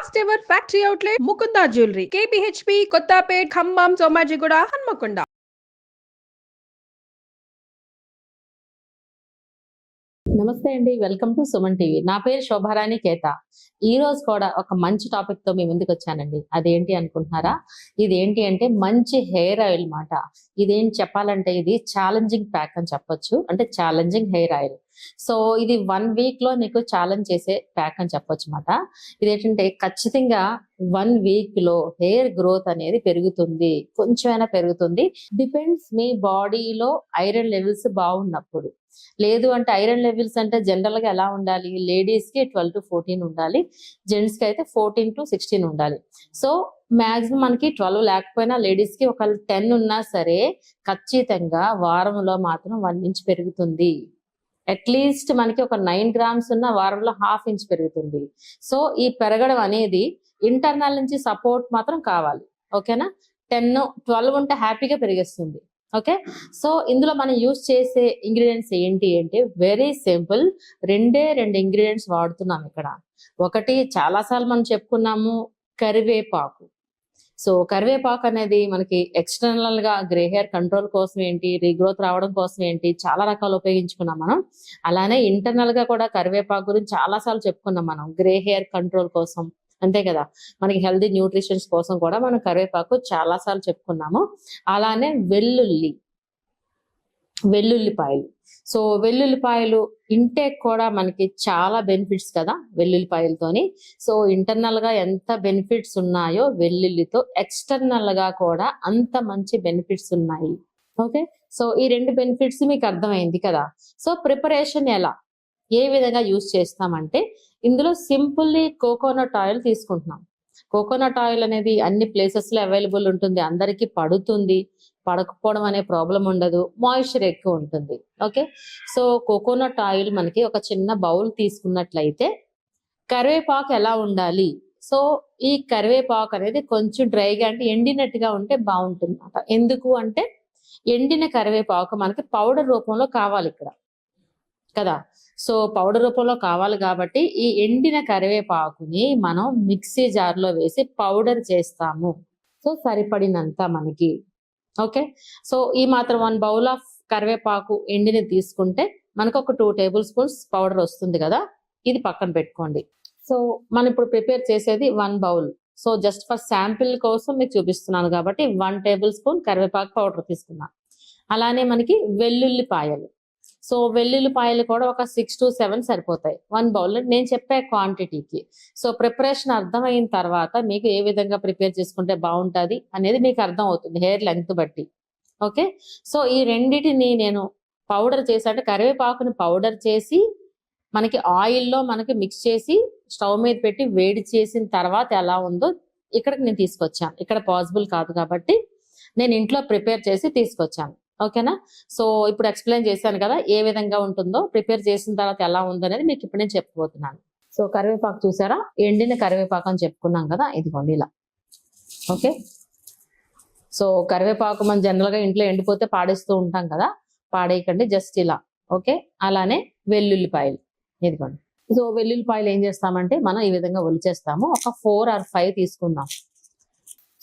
First ever factory outlet Mukunda jewellery KPHB Kothapet Khammam Somajiguda Hanmakonda. నమస్తే అండి, welcome to Suman TV. నా పేరు శోభారాణి కేత. ఈ రోజు కూడా ఒక మంచి టాపిక్ తో మీ ముందుకు వచ్చానండి. అదేంటి అనుకుంటున్నారా? ఇదేంటి అంటే మంచి హెయిర్ ఆయిల్ మాట. ఇదేంటి చెప్పాలంటే ఇది ఛాలెంజింగ్ ప్యాక్ అని చెప్పొచ్చు, అంటే ఛాలెంజింగ్ హెయిర్ ఆయిల్. సో ఇది 1 వీక్ లో నీకు ఛాలెంజ్ చేసే ప్యాక్ అని చెప్పొచ్చు మాట. ఇదేంటంటే ఖచ్చితంగా 1 వీక్ లో హెయిర్ గ్రోత్ అనేది పెరుగుతుంది, కొంచెమైనా పెరుగుతుంది. డిపెండ్స్ మీ బాడీలో ఐరన్ లెవెల్స్ బాగున్నప్పుడు. లేదు అంటే ఐరన్ లెవెల్స్ అంటే జనరల్ గా ఎలా ఉండాలి? లేడీస్ కి 12 to 14 ఉండాలి, జెంట్స్ కి అయితే 14 to 16 ఉండాలి. సో మాక్సిమం మనకి 12 లేకపోయినా లేడీస్ కి ఒక 10 ఉన్నా సరే ఖచ్చితంగా వారంలో మాత్రం 1 ఇంచ్ పెరుగుతుంది. అట్లీస్ట్ మనకి ఒక 9 గ్రామ్స్ ఉన్న వారంలో 1/2 ఇంచ్ పెరుగుతుంది. సో ఈ పెరగడం అనేది ఇంటర్నల్ నుంచి సపోర్ట్ మాత్రం కావాలి. ఓకేనా? 10, 12 ఉంటే హ్యాపీగా పెరిగేస్తుంది. ఓకే, సో ఇందులో మనం యూజ్ చేసే ఇంగ్రీడియంట్స్ ఏంటి అంటే వెరీ సింపుల్. 2 ఇంగ్రీడియంట్స్ వాడుతున్నాం ఇక్కడ. ఒకటి చాలాసార్లు మనం చెప్పుకున్నాము, కరివేపాకు. సో కరివేపాకు అనేది మనకి ఎక్స్టర్నల్ గా గ్రే హెయిర్ కంట్రోల్ కోసం ఏంటి, రీగ్రోత్ రావడం కోసం ఏంటి, చాలా రకాలు ఉపయోగించుకున్నాం మనం. అలానే ఇంటర్నల్ గా కూడా కరివేపాకు గురించి చాలా సార్లు చెప్పుకున్నాం మనం, గ్రే హెయిర్ కంట్రోల్ కోసం. అంతే కదా, మనకి హెల్దీ న్యూట్రిషన్స్ కోసం కూడా మనం కరివేపాకు చాలా సార్లు చెప్పుకున్నాము. అలానే వెల్లుల్లిపాయలు. సో వెల్లుల్లిపాయలు ఇంటేక్ కూడా మనకి చాలా బెనిఫిట్స్ కదా వెల్లుల్లిపాయలతోని. సో ఇంటర్నల్ గా ఎంత బెనిఫిట్స్ ఉన్నాయో వెల్లుల్లితో ఎక్స్టర్నల్ గా కూడా అంత మంచి బెనిఫిట్స్ ఉన్నాయి. ఓకే, సో ఈ 2 బెనిఫిట్స్ మీకు అర్థమైంది కదా. సో ప్రిపరేషన్ ఎలా, ఏ విధంగా యూజ్ చేస్తామంటే ఇందులో సింపుల్లీ కోకోనట్ ఆయిల్ తీసుకుంటున్నాం. కోకోనట్ ఆయిల్ అనేది అన్ని ప్లేసెస్ లో అవైలబుల్ ఉంటుంది, అందరికీ పడుతుంది, పడకపోవడం అనే ప్రాబ్లం ఉండదు, మాయిశ్చర్ ఎక్కువ ఉంటుంది. ఓకే, సో కోకోనట్ ఆయిల్ మనకి ఒక చిన్న బౌల్ తీసుకున్నట్లయితే కరివేపాకు ఎలా ఉండాలి? సో ఈ కరివేపాకు అనేది కొంచెం డ్రైగా అంటే ఎండినట్టుగా ఉంటే బాగుంటుంది అన్నమాట. ఎందుకు అంటే ఎండిన కరివేపాకు మనకి పౌడర్ రూపంలో కావాలి ఇక్కడ కదా. సో పౌడర్ రూపంలో కావాలి కాబట్టి ఈ ఎండిన కరివేపాకుని మనం మిక్సీ జార్లో వేసి పౌడర్ చేస్తాము. సో సరిపడినంత మనకి. ఓకే, సో ఈ మాత్రం 1 బౌల్ ఆఫ్ కరివేపాకు ఎండిని తీసుకుంటే మనకు ఒక 2 టేబుల్ స్పూన్స్ పౌడర్ వస్తుంది కదా. ఇది పక్కన పెట్టుకోండి. సో మనం ఇప్పుడు ప్రిపేర్ చేసేది 1 bowl. So just for sample కోసం మీకు చూపిస్తున్నాను కాబట్టి 1 టేబుల్ స్పూన్ కరివేపాకు పౌడర్ తీసుకున్నాను. అలానే మనకి వెల్లుల్లిపాయలు. సో వెల్లుల్లిపాయలు కూడా ఒక 6 to 7 సరిపోతాయి 1 బౌల్ నేను చెప్పే క్వాంటిటీకి. సో ప్రిపరేషన్ అర్థమైన తర్వాత మీకు ఏ విధంగా ప్రిపేర్ చేసుకుంటే బాగుంటుంది అనేది మీకు అర్థం అవుతుంది హెయిర్ లెంగ్త్ బట్టి. ఓకే, సో ఈ రెండిటిని నేను పౌడర్ చేసి, అంటే కరివేపాకుని పౌడర్ చేసి మనకి ఆయిల్లో మనకి మిక్స్ చేసి స్టవ్ మీద పెట్టి వేడి చేసిన తర్వాత ఎలా ఉందో ఇక్కడికి నేను తీసుకొచ్చాను. ఇక్కడ పాసిబుల్ కాదు కాబట్టి నేను ఇంట్లో ప్రిపేర్ చేసి తీసుకొచ్చాను. ఓకేనా, సో ఇప్పుడు ఎక్స్ప్లెయిన్ చేశాను కదా ఏ విధంగా ఉంటుందో, ప్రిపేర్ చేసిన తర్వాత ఎలా ఉందో అనేది మీకు ఇప్పుడు నేను చెప్పబోతున్నాను. సో కరివేపాకు చూసారా, ఎండిన కరివేపాకు అని చెప్పుకున్నాం కదా, ఇదిగోండి ఇలా. ఓకే, సో కరివేపాకు మనం జనరల్ గా ఇంట్లో ఎండిపోతే పాడేస్తూ ఉంటాం కదా, పాడేయకండి, జస్ట్ ఇలా. ఓకే, అలానే వెల్లుల్లిపాయలు ఇదిగోండి. సో వెల్లుల్లిపాయలు ఏం చేస్తామంటే మనం ఈ విధంగా ఒలిచేస్తాము. ఒక 4 or 5 తీసుకుందాం.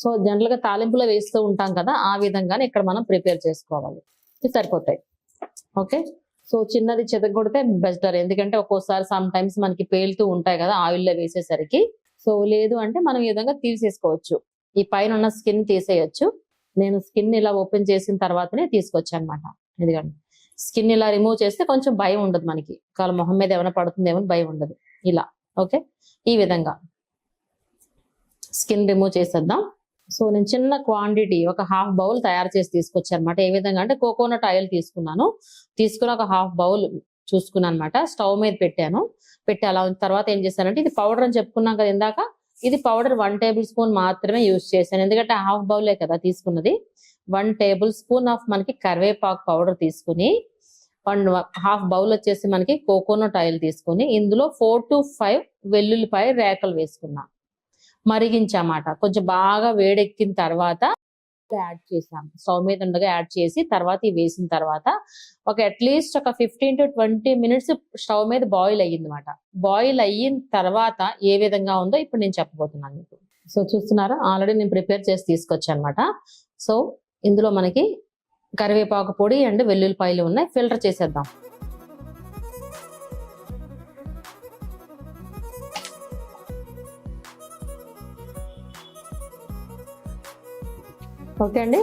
సో జనరల్ గా తాలింపులో వేస్తూ ఉంటాం కదా, ఆ విధంగానే ఇక్కడ మనం ప్రిపేర్ చేసుకోవాలి. ఇది సరిపోతాయి. ఓకే, సో చిన్నది చెదగొడితే బెటర్, ఎందుకంటే ఒక్కోసారి సమ్ టైమ్స్ మనకి పేలుతూ ఉంటాయి కదా ఆయిల్లో వేసేసరికి. సో లేదు అంటే మనం ఈ విధంగా తీసేసుకోవచ్చు, ఈ పైన ఉన్న స్కిన్ తీసేయచ్చు. నేను స్కిన్ ఇలా ఓపెన్ చేసిన తర్వాతనే తీసుకొచ్చాను అనమాట. ఎందుకంటే స్కిన్ ఇలా రిమూవ్ చేస్తే కొంచెం భయం ఉండదు మనకి, కాళ్ళ మొహం మీద ఏమైనా పడుతుందేమో భయం ఉండదు ఇలా. ఓకే, ఈ విధంగా స్కిన్ రిమూవ్ చేసేద్దాం. సో నేను చిన్న క్వాంటిటీ ఒక 1/2 బౌల్ తయారు చేసి తీసుకొచ్చాను అనమాట. ఏ విధంగా అంటే కోకోనట్ ఆయిల్ తీసుకున్నాను, తీసుకుని ఒక 1/2 బౌల్ చూసుకున్నాను అనమాట. స్టవ్ మీద పెట్టాను, పెట్టి అలా తర్వాత ఏం చేశానంటే ఇది పౌడర్ అని చెప్పుకున్నాం కదా ఇందాక, ఇది పౌడర్ 1 టేబుల్ స్పూన్ మాత్రమే యూజ్ చేశాను, ఎందుకంటే 1/2 బౌలే కదా తీసుకున్నది. 1 టేబుల్ స్పూన్ ఆఫ్ మనకి కరివేపాకు పౌడర్ తీసుకుని 1/2 బౌల్ వచ్చేసి మనకి కోకోనట్ ఆయిల్ తీసుకుని ఇందులో 4 to 5 వెల్లుల్లిపాయ రేకలు వేసుకున్నా, మరిగించామాట. కొంచెం బాగా వేడెక్కిన తర్వాత యాడ్ చేసాము. స్టవ్ మీద ఉండగా యాడ్ చేసి తర్వాత ఇవి వేసిన తర్వాత ఒక అట్లీస్ట్ ఒక 15 to 20 minutes స్టవ్ మీద బాయిల్ అయ్యిందన్నమాట. బాయిల్ అయిన తర్వాత ఏ విధంగా ఉందో ఇప్పుడు నేను చెప్పబోతున్నాను మీకు. సో చూస్తున్నారా, ఆల్రెడీ నేను ప్రిపేర్ చేసి తీసుకొచ్చాను అనమాట. సో ఇందులో మనకి కరివేపాకు పొడి అండ్ వెల్లుల్లిపాయలు ఉన్నాయి. ఫిల్టర్ చేసేద్దాం. ఓకే అండి,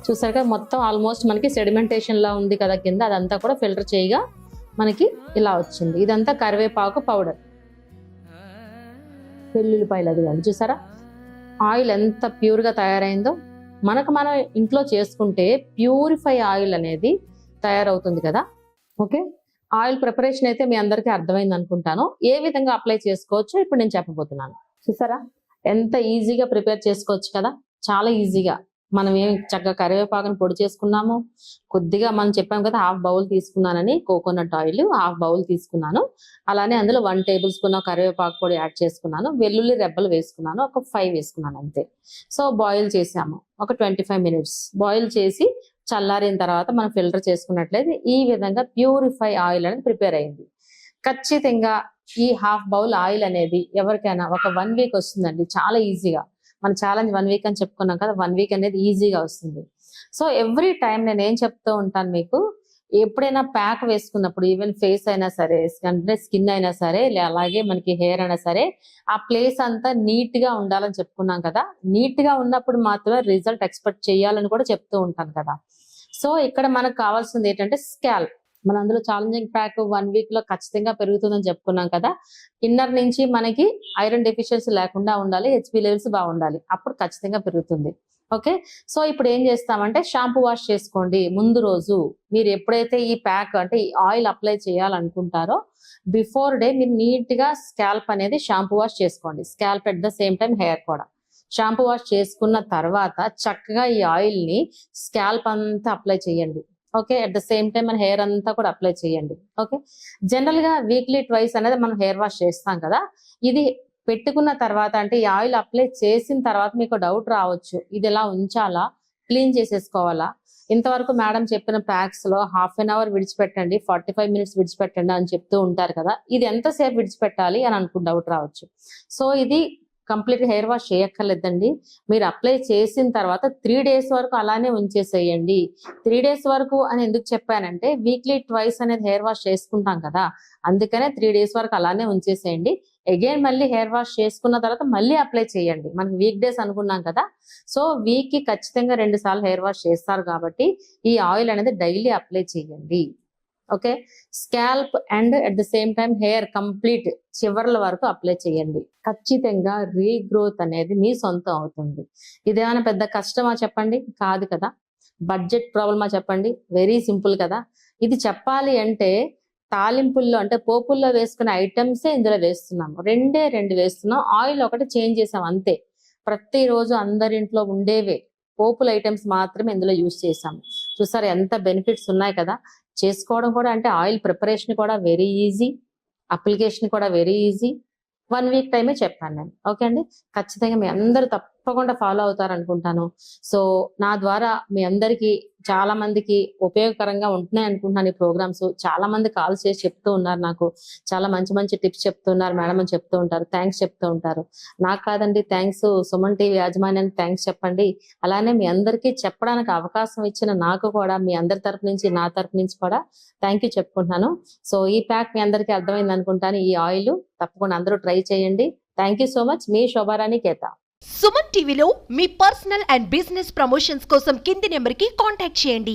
చూసాక మొత్తం ఆల్మోస్ట్ మనకి సెడిమెంటేషన్ లా ఉంది కదా కింద, అదంతా కూడా ఫిల్టర్ చేయగా మనకి ఇలా వచ్చింది. ఇదంతా కరివేపాకు పౌడర్, వెల్లుల్లిపాయలు అది కానీ చూసారా ఆయిల్ ఎంత ప్యూర్గా తయారైందో. మనం ఇంట్లో చేసుకుంటే ప్యూరిఫై ఆయిల్ అనేది తయారవుతుంది కదా. ఓకే, ఆయిల్ ప్రిపరేషన్ అయితే మీ అందరికీ అర్థమైంది అనుకుంటాను. ఏ విధంగా అప్లై చేసుకోవచ్చో ఇప్పుడు నేను చెప్పబోతున్నాను. చూసారా ఎంత ఈజీగా ప్రిపేర్ చేసుకోవచ్చు కదా, చాలా ఈజీగా. మనం ఏం చక్కగా కరివేపాకుని పొడి చేసుకున్నాము. కొద్దిగా మనం చెప్పాం కదా, హాఫ్ బౌల్ తీసుకున్నానని కోకోనట్ ఆయిల్, హాఫ్ బౌల్ తీసుకున్నాను. అలానే అందులో 1 tablespoon కరివేపాకు పొడి యాడ్ చేసుకున్నాను. వెల్లుల్లి రెబ్బలు వేసుకున్నాను, ఒక 5 వేసుకున్నాను అంతే. సో బాయిల్ చేసాము ఒక 25 minutes. బాయిల్ చేసి చల్లారిన తర్వాత మనం ఫిల్టర్ చేసుకున్నట్లయితే ఈ విధంగా ప్యూరిఫై ఆయిల్ అనేది ప్రిపేర్ అయింది. ఖచ్చితంగా ఈ హాఫ్ బౌల్ ఆయిల్ అనేది ఎవరికైనా ఒక 1 week వస్తుందండి, చాలా ఈజీగా. మన ఛాలెంజ్ 1 week అని చెప్పుకున్నాం కదా, 1 week అనేది ఈజీగా వస్తుంది. సో ఎవ్రీ టైం నేను ఏం చెప్తూ ఉంటాను మీకు, ఎప్పుడైనా ప్యాక్ వేసుకున్నప్పుడు ఈవెన్ ఫేస్ అయినా సరే, అంటే స్కిన్ అయినా సరే, అలాగే మనకి హెయిర్ అయినా సరే, ఆ ప్లేస్ అంతా నీట్ గా ఉండాలని చెప్పుకున్నాం కదా. నీట్ గా ఉన్నప్పుడు మాత్రమే రిజల్ట్ ఎక్స్పెక్ట్ చేయాలని కూడా చెప్తూ ఉంటాను కదా. సో ఇక్కడ మనకు కావాల్సింది ఏంటంటే స్కాల్ప్. మన అందులో ఛాలెంజింగ్ ప్యాక్ 1 week లో ఖచ్చితంగా పెరుగుతుందని చెప్పుకున్నాం కదా. ఇన్నర్ నుంచి మనకి ఐరన్ డెఫిషియన్సీ లేకుండా ఉండాలి, హెచ్పి లెవెల్స్ బాగుండాలి, అప్పుడు ఖచ్చితంగా పెరుగుతుంది. ఓకే, సో ఇప్పుడు ఏం చేస్తామంటే షాంపూ వాష్ చేసుకోండి. ముందు రోజు మీరు ఎప్పుడైతే ఈ ప్యాక్ అంటే ఈ ఆయిల్ అప్లై చేయాలనుకుంటారో బిఫోర్ డే మీరు నీట్ గా స్కాల్ప్ అనేది షాంపూ వాష్ చేసుకోండి. Scalp at the same time hair కూడా షాంపూ వాష్ చేసుకున్న తర్వాత చక్కగా ఈ ఆయిల్ ని స్కాల్ప్ అంతా అప్లై చేయండి. Okay, at the same time మన హెయిర్ అంతా కూడా అప్లై చేయండి. ఓకే, జనరల్ గా వీక్లీ ట్వైస్ అనేది మనం హెయిర్ వాష్ చేస్తాం కదా. ఇది పెట్టుకున్న తర్వాత అంటే ఈ ఆయిల్ అప్లై చేసిన తర్వాత మీకు డౌట్ రావచ్చు, ఇది ఎలా ఉంచాలా, క్లీన్ చేసేసుకోవాలా. ఇంతవరకు మేడం చెప్పిన ప్యాక్స్ లో 1/2 hour విడిచిపెట్టండి, 45 minutes విడిచిపెట్టండి అని చెప్తూ ఉంటారు కదా. ఇది ఎంతసేపు విడిచిపెట్టాలి అని అనుకుని డౌట్ రావచ్చు. సో ఇది కంప్లీట్ హెయిర్ వాష్ చేయక్కర్లేదండి. మీరు అప్లై చేసిన తర్వాత 3 days వరకు అలానే ఉంచేసేయండి. 3 days వరకు అని ఎందుకు చెప్పానంటే వీక్లీ ట్వైస్ అనేది హెయిర్ వాష్ చేసుకుంటాం కదా, అందుకనే 3 days వరకు అలానే ఉంచేసేయండి. అగైన్ మళ్ళీ హెయిర్ వాష్ చేసుకున్న తర్వాత మళ్ళీ అప్లై చేయండి. మనకి వీక్ డేస్ అనుకున్నాం కదా, సో వీక్ కి ఖచ్చితంగా 2 సార్లు హెయిర్ వాష్ చేస్తారు కాబట్టి ఈ ఆయిల్ అనేది డైలీ అప్లై చేయండి. Okay, scalp and at the same time hair complete చివర్ల వరకు అప్లై చేయండి. ఖచ్చితంగా రీగ్రోత్ అనేది మీ సొంతం అవుతుంది. ఇదేమైనా పెద్ద కష్టమా చెప్పండి, కాదు కదా. బడ్జెట్ ప్రాబ్లమా చెప్పండి, వెరీ సింపుల్ కదా. ఇది చెప్పాలి అంటే తాలింపుల్లో అంటే పోపుల్లో వేసుకునే ఐటమ్సే ఇందులో వేస్తున్నాము. 2 వేస్తున్నాం, ఆయిల్ ఒకటి చేంజ్ చేసాం అంతే. ప్రతిరోజు అందరింట్లో ఉండేవే పోపుల ఐటమ్స్ మాత్రమే ఇందులో యూజ్ చేసాము. చూసారు ఎంత బెనిఫిట్స్ ఉన్నాయి కదా. చేసుకోవడం కూడా అంటే ఆయిల్ ప్రిపరేషన్ కూడా వెరీ ఈజీ, అప్లికేషన్ కూడా వెరీ ఈజీ. 1 week టైమే చెప్పాను నేను. ఓకే అండి, ఖచ్చితంగా మీ అందరూ తప్పకుండా ఫాలో అవుతారు అనుకుంటాను. సో నా ద్వారా మీ అందరికీ చాలా మందికి ఉపయోగకరంగా ఉంటున్నాయి అనుకుంటున్నాను ఈ ప్రోగ్రామ్స్. చాలా మంది కాల్ చేసి చెప్తూ ఉన్నారు, నాకు చాలా మంచి మంచి టిప్స్ చెప్తున్నారు మేడం అని చెప్తూ ఉంటారు, థ్యాంక్స్ చెప్తూ ఉంటారు. నాకు కాదండి థ్యాంక్స్, సుమన్ టీవీ యాజమాన్యానికి థ్యాంక్స్ చెప్పండి. అలానే మీ అందరికీ చెప్పడానికి అవకాశం ఇచ్చిన నాకు కూడా మీ అందరి తరపు నుంచి నా తరపు నుంచి కూడా థ్యాంక్ యూ చెప్పుకుంటున్నాను. సో ఈ ప్యాక్ మీ అందరికీ అర్థమైంది అనుకుంటాను. ఈ ఆయిల్ తప్పకుండా అందరూ ట్రై చేయండి. Thank you so much. మీ శోభారాణి కేత. సుమన్ టీవీలో మీ పర్సనల్ అండ్ బిజినెస్ ప్రమోషన్స్ కోసం కింది నెంబర్కి కాంటాక్ట్ చేయండి.